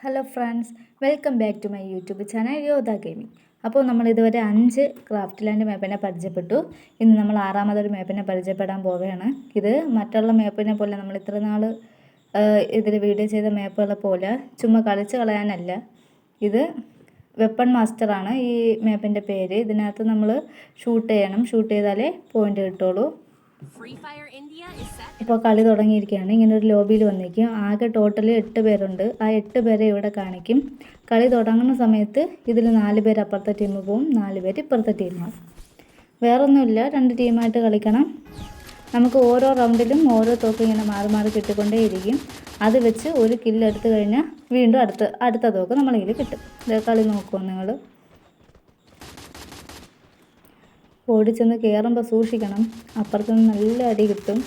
Hello friends, welcome back to my YouTube channel Yodha gaming. അപ്പോൾ നമ്മൾ ഇതുവരെ 5 ക്രാഫ്റ്റ് ലാൻഡ് മാപ്പിനെ പരിചയപ്പെട്ടു. ഇന്ന് നമ്മൾ 6ാമതൊരു മാപ്പിനെ പരിചയപ്പെടാൻ പോവുകയാണ്. ഇത് മറ്റുള്ള മാപ്പിനെ പോലെ നമ്മൾ ഇത്ര നാൾ ഇതിൽ വീഡിയോ ചെയ്ത മാപ്പുകളെ പോലെ ചുമ്മാ കളിച്ച് കളയാനല്ല. ഇത് വെപ്പൺ മാസ്റ്ററാണ് ഈ മാപ്പിൻ്റെ പേര്. ഇതിനകത്ത് നമ്മൾ ഷൂട്ട് ചെയ്യണം. ഷൂട്ട് ചെയ്താലേ പോയിൻ്റ് കിട്ടുള്ളൂ. ഇപ്പോൾ കളി തുടങ്ങിയിരിക്കുകയാണ്. ഇങ്ങനെ ഒരു ലോബിയിൽ വന്നിരിക്കും. ആകെ ടോട്ടൽ 8 പേരുണ്ട്. ആ 8 പേരെ ഇവിടെ കാണിക്കും. കളി തുടങ്ങുന്ന സമയത്ത് ഇതിൽ 4 പേര് അപ്പുറത്തെ ടീം പോവും, 4 പേര് ഇപ്പുറത്തെ ടീമാവും. വേറൊന്നുമില്ല, 2 ടീമായിട്ട് കളിക്കണം. നമുക്ക് ഓരോ റൗണ്ടിലും ഓരോ തോക്ക് ഇങ്ങനെ മാറി മാറി കിട്ടിക്കൊണ്ടേയിരിക്കും. അത് വെച്ച് ഒരു കില്ലെടുത്ത് കഴിഞ്ഞാൽ വീണ്ടും അടുത്ത തോക്ക് നമ്മളതിൽ കിട്ടും. കളി നോക്കുമോ നിങ്ങൾ? ഓടിച്ചെന്ന് കയറുമ്പോൾ സൂക്ഷിക്കണം, അപ്പുറത്തുനിന്ന് നല്ല അടി കിട്ടും.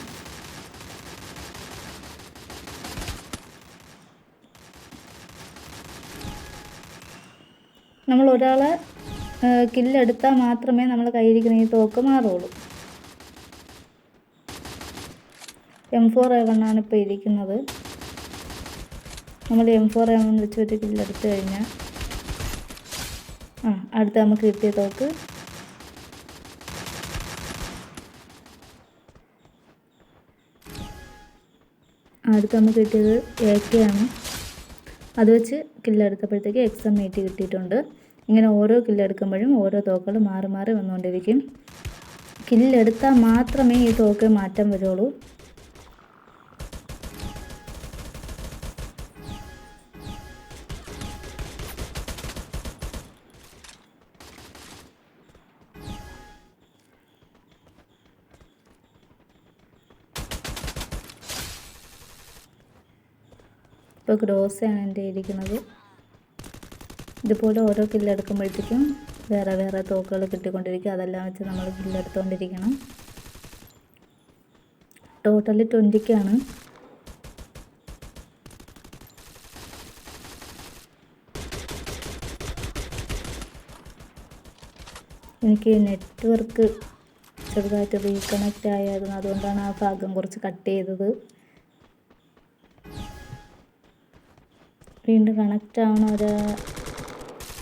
നമ്മൾ ഒരാളെ കില്ലെടുത്താൽ മാത്രമേ നമ്മൾ കയ്യിരിക്കുന്ന ഈ തോക്ക് മാറുള്ളൂ. M4A1 ആണ് ഇപ്പോൾ ഇരിക്കുന്നത്. നമ്മൾ M4A1 വെച്ച് ഒരു കില്ലെടുത്ത് കഴിഞ്ഞാൽ അടുത്ത നമുക്ക് കിട്ടിയ തോക്ക് അടുത്ത് നമുക്ക് കിട്ടിയത് AK ആണ്. അത് വെച്ച് കില്ലെടുത്തപ്പോഴത്തേക്ക് XM80 കിട്ടിയിട്ടുണ്ട്. ഇങ്ങനെ ഓരോ കില്ലെടുക്കുമ്പോഴും ഓരോ തോക്കുകൾ മാറി മാറി വന്നുകൊണ്ടിരിക്കും. കില്ലെടുത്താൽ മാത്രമേ ഈ തോക്ക് മാറ്റം വരുള്ളൂ. ഇപ്പോൾ ഗ്രോസയാണ് എൻ്റെ ഇരിക്കുന്നത്. ഇതുപോലെ ഓരോ കില്ലെടുക്കുമ്പോഴത്തേക്കും വേറെ വേറെ തോക്കുകൾ കിട്ടിക്കൊണ്ടിരിക്കും. അതെല്ലാം വെച്ച് നമ്മൾ കില്ലെടുത്തുകൊണ്ടിരിക്കണം. ടോട്ടൽ 20ക്കാണ്. എനിക്ക് നെറ്റ്വർക്ക് ചെറുതായിട്ട് റീകണക്റ്റ് ആയിരുന്നു. അതുകൊണ്ടാണ് ആ ഭാഗം കുറച്ച് കട്ട് ചെയ്തത്. വീണ്ടും കണക്റ്റ് ആവണ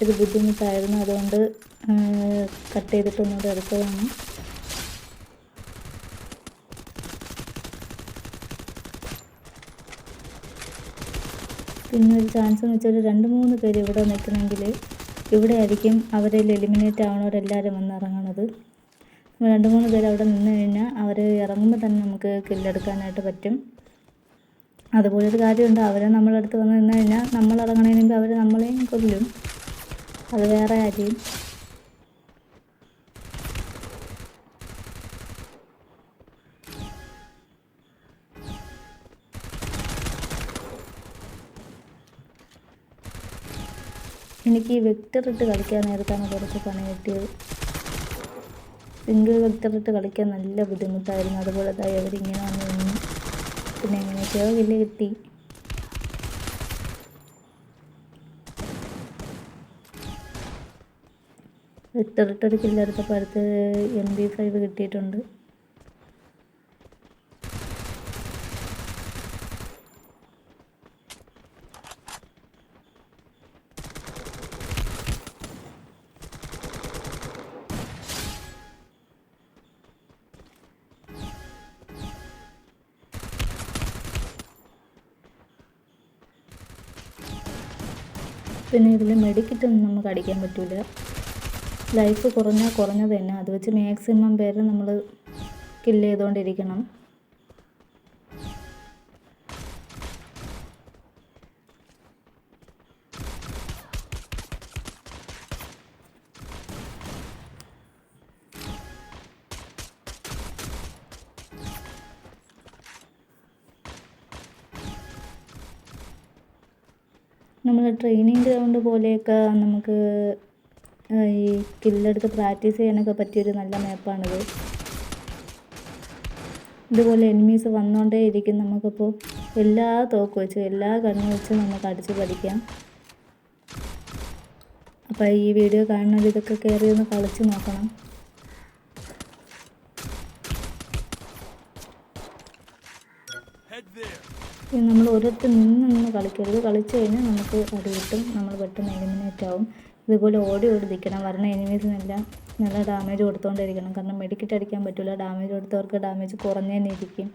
ഒരു ബുദ്ധിമുട്ടായിരുന്നു. അതുകൊണ്ട് കട്ട് ചെയ്തിട്ടൊന്നുകൂടെ എടുത്തതാണ്. പിന്നെ ഒരു ചാൻസ് എന്ന് വെച്ചാൽ 2-3 പേര് ഇവിടെ നിൽക്കണമെങ്കിൽ ഇവിടെ ആയിരിക്കും അവരിൽ എലിമിനേറ്റ് ആവണവരെല്ലാവരും വന്ന് ഇറങ്ങണത്. 2-3 പേര് അവിടെ നിന്ന് കഴിഞ്ഞാൽ അവർ ഇറങ്ങുമ്പോൾ തന്നെ നമുക്ക് കില്ലെടുക്കാനായിട്ട് പറ്റും. അതുപോലൊരു കാര്യമുണ്ട്, അവരെ നമ്മളടുത്ത് വന്ന് നിന്ന് കഴിഞ്ഞാൽ നമ്മൾ ഇറങ്ങണതിന് മുമ്പ് അവർ നമ്മളെയും കൊല്ലും. അത് വേറെ കാര്യം. എനിക്ക് ഈ വെക്ടറിട്ട് കളിക്കാൻ നേരത്താണ് കുറച്ച് പണി കിട്ടിയത്. സിംഗിൾ വെക്ടറിട്ട് കളിക്കാൻ നല്ല ബുദ്ധിമുട്ടായിരുന്നു. അതുപോലെ അവരിങ്ങനെ വന്ന് നിന്ന് പിന്നെ എങ്ങനെയൊക്കെയോ കില്ല് കിട്ടി. വെക്ടറിട്ടൊരു കില്ലെടുത്തപ്പോൾ അടുത്ത് MP5 കിട്ടിയിട്ടുണ്ട്. പിന്നെ ഇതിൽ മെഡിക്കറ്റൊന്നും നമുക്ക് അടിക്കാൻ പറ്റില്ല. ലൈഫ് കുറഞ്ഞത് തന്നെ. അത് വെച്ച് മാക്സിമം പേര് നമ്മൾ കില്ല് ചെയ്തുകൊണ്ടിരിക്കണം. നമ്മൾ ട്രെയിനിങ് ഗ്രൗണ്ട് പോലെയൊക്കെ നമുക്ക് ഈ കില്ലെടുത്ത് പ്രാക്ടീസ് ചെയ്യാനൊക്കെ പറ്റിയൊരു നല്ല മാപ്പാണിത്. ഇതുപോലെ എനിമീസ് വന്നുകൊണ്ടേ ഇരിക്കും. നമുക്കിപ്പോൾ എല്ലാ തോക്ക് വെച്ച് എല്ലാ കണ്ണു വെച്ച് നമുക്ക് അടിച്ച് പഠിക്കാം. അപ്പോൾ ഈ വീഡിയോ കാണുന്നവർ ഇതൊക്കെ കയറി ഒന്ന് കളിച്ച് നോക്കണം. ഇത് നമ്മൾ ഒരിടത്ത് നിന്ന് കളിക്കരുത്. കളിച്ചു കഴിഞ്ഞാൽ നമുക്ക് അടി കിട്ടും, നമ്മൾ പെട്ടെന്ന് എലിമിനേറ്റ് ആവും. ഇതുപോലെ ഓടി ഓടി നിൽക്കണം. വരുന്ന എനിമീസിനെല്ലാം നല്ല ഡാമേജ് കൊടുത്തുകൊണ്ടിരിക്കണം. കാരണം മെഡിക്കറ്റ് അടിക്കാൻ പറ്റില്ല, ഡാമേജ് കൊടുത്തവർക്ക് ഡാമേജ് കുറഞ്ഞേ ഇരിക്കും.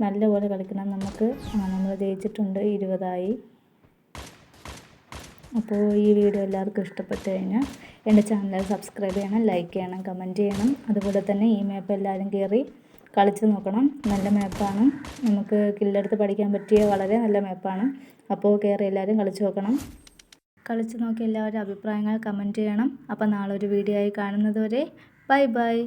നല്ലപോലെ കളിക്കണം. നമ്മൾ ജയിച്ചിട്ടുണ്ട്, 20 അപ്പോൾ ഈ വീഡിയോ എല്ലാവർക്കും ഇഷ്ടപ്പെട്ട് കഴിഞ്ഞാൽ എൻ്റെ ചാനൽ സബ്സ്ക്രൈബ് ചെയ്യണം, ലൈക്ക് ചെയ്യണം, കമൻറ്റ് ചെയ്യണം. അതുപോലെ തന്നെ ഈ മാപ്പ് എല്ലാവരും കയറി കളിച്ച് നോക്കണം. നല്ല മാപ്പാണ്, നമുക്ക് കില്ലെടുത്ത് പഠിക്കാൻ പറ്റിയ വളരെ നല്ല മാപ്പാണ്. അപ്പോൾ കയറി എല്ലാവരും കളിച്ച് നോക്കണം. കളിച്ച് നോക്കി എല്ലാവരും അഭിപ്രായങ്ങൾ കമൻറ്റ് ചെയ്യണം. അപ്പോൾ നാളെ ഒരു വീഡിയോ ആയി കാണുന്നത് വരെ ബൈ ബൈ.